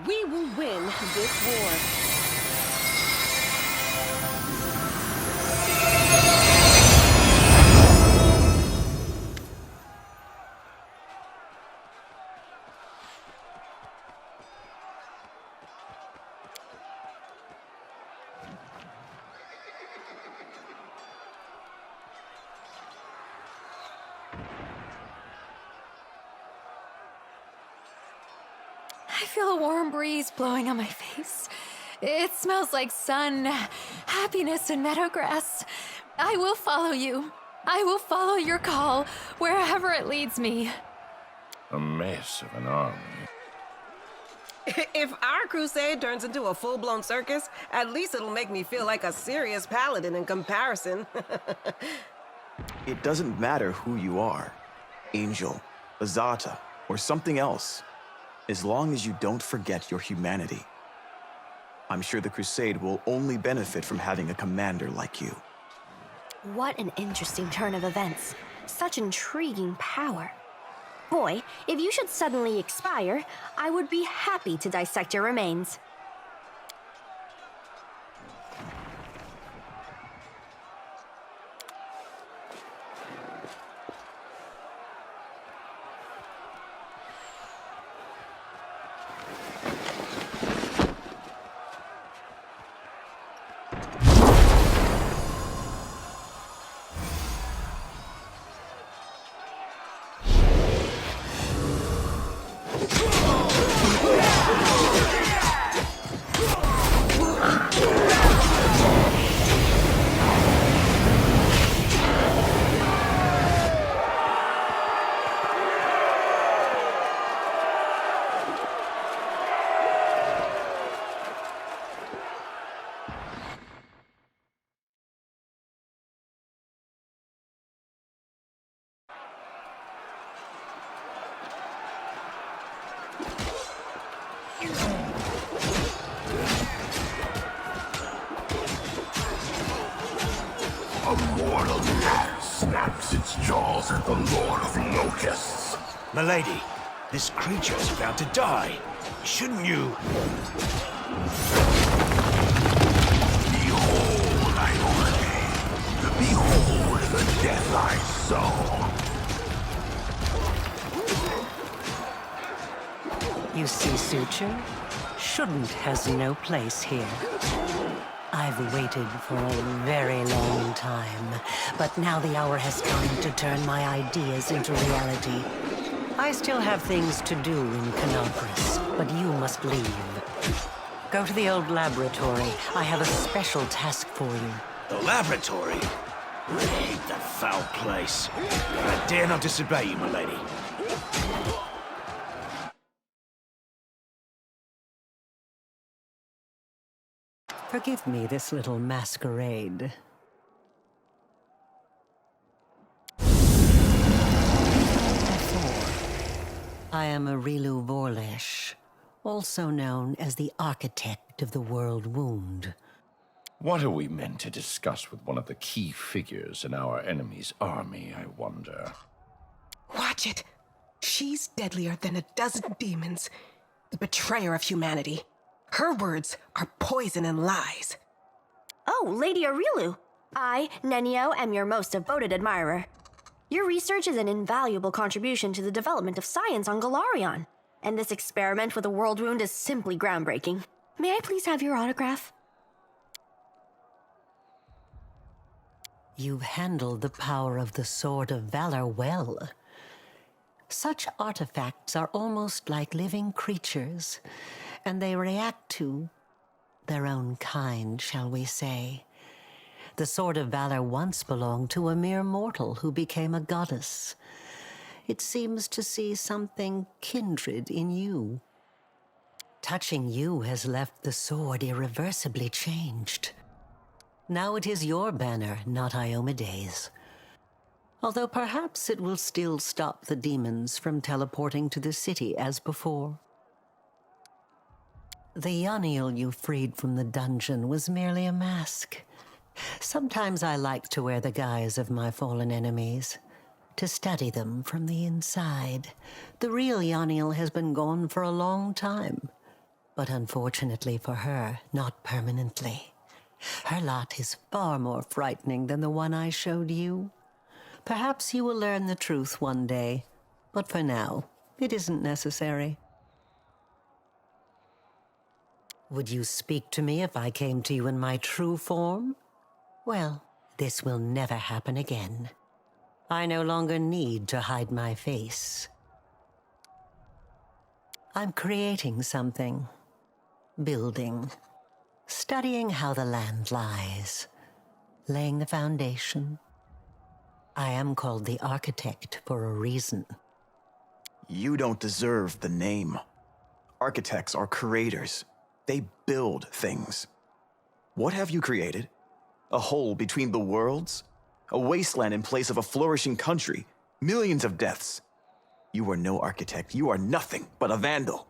We will win this war. I feel a warm breeze blowing on my face. It smells like sun, happiness, and meadowgrass. I will follow you. I will follow your call, wherever it leads me. A mess of an army. If our crusade turns into a full-blown circus, at least it'll make me feel like a serious paladin in comparison. It doesn't matter who you are, Angel, Azata, or something else, as long as you don't forget your humanity. I'm sure the crusade will only benefit from having a commander like you. What an interesting turn of events. Such intriguing power. Boy, if you should suddenly expire, I would be happy to dissect your remains. A mortal gnat snaps its jaws at the Lord of Locusts. Milady, this creature's about to die. Shouldn't you? Behold, I ordain. Behold the death I sow. You see, Suture? Shouldn't has no place here. I've waited for a very long time, but now the hour has come to turn my ideas into reality. I still have things to do in Canopus, but you must leave. Go to the old laboratory. I have a special task for you. The laboratory? I hate that foul place. I dare not disobey you, milady. Forgive me this little masquerade. I am a Rilu Vorlesh, also known as the Architect of the World Wound. What are we meant to discuss with one of the key figures in our enemy's army, I wonder? Watch it. She's deadlier than a dozen demons. The betrayer of humanity. Her words are poison and lies. Oh, Lady Aurilu. I, Nenio, am your most devoted admirer. Your research is an invaluable contribution to the development of science on Galarion, and this experiment with a world wound is simply groundbreaking. May I please have your autograph? You've handled the power of the Sword of Valor well. Such artifacts are almost like living creatures, and they react to their own kind, shall we say. The Sword of Valor once belonged to a mere mortal who became a goddess. It seems to see something kindred in you. Touching you has left the sword irreversibly changed. Now it is your banner, not Iomede's. Although perhaps it will still stop the demons from teleporting to the city as before. The Yoniel you freed from the dungeon was merely a mask. Sometimes I like to wear the guise of my fallen enemies, to study them from the inside. The real Yoniel has been gone for a long time, but unfortunately for her, not permanently. Her lot is far more frightening than the one I showed you. Perhaps you will learn the truth one day, but for now, it isn't necessary. Would you speak to me if I came to you in my true form? Well, this will never happen again. I no longer need to hide my face. I'm creating something. Building. Studying how the land lies. Laying the foundation. I am called the Architect for a reason. You don't deserve the name. Architects are creators. They build things. What have you created? A hole between the worlds? A wasteland in place of a flourishing country? Millions of deaths? You are no architect. You are nothing but a vandal.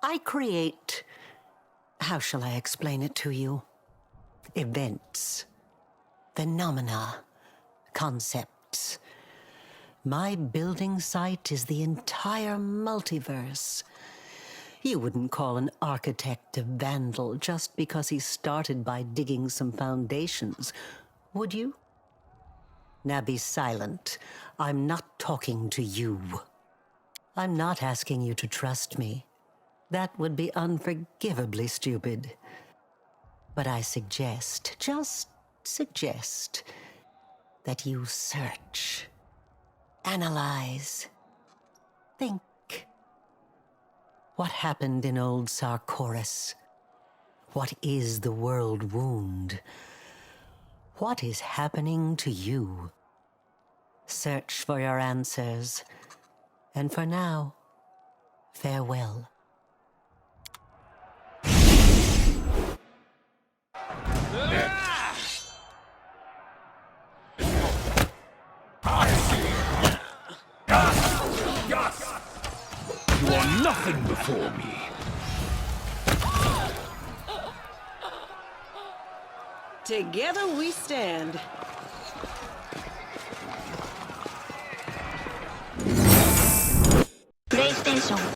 I create... How shall I explain it to you? Events. Phenomena. Concepts. My building site is the entire multiverse. You wouldn't call an architect a vandal just because he started by digging some foundations, would you? Now be silent. I'm not talking to you. I'm not asking you to trust me. That would be unforgivably stupid. But I suggest, just suggest, that you search, analyze, think. What happened in old Sarkoris? What is the world wound? What is happening to you? Search for your answers. And for now, farewell. You are nothing before me. Together we stand. PlayStation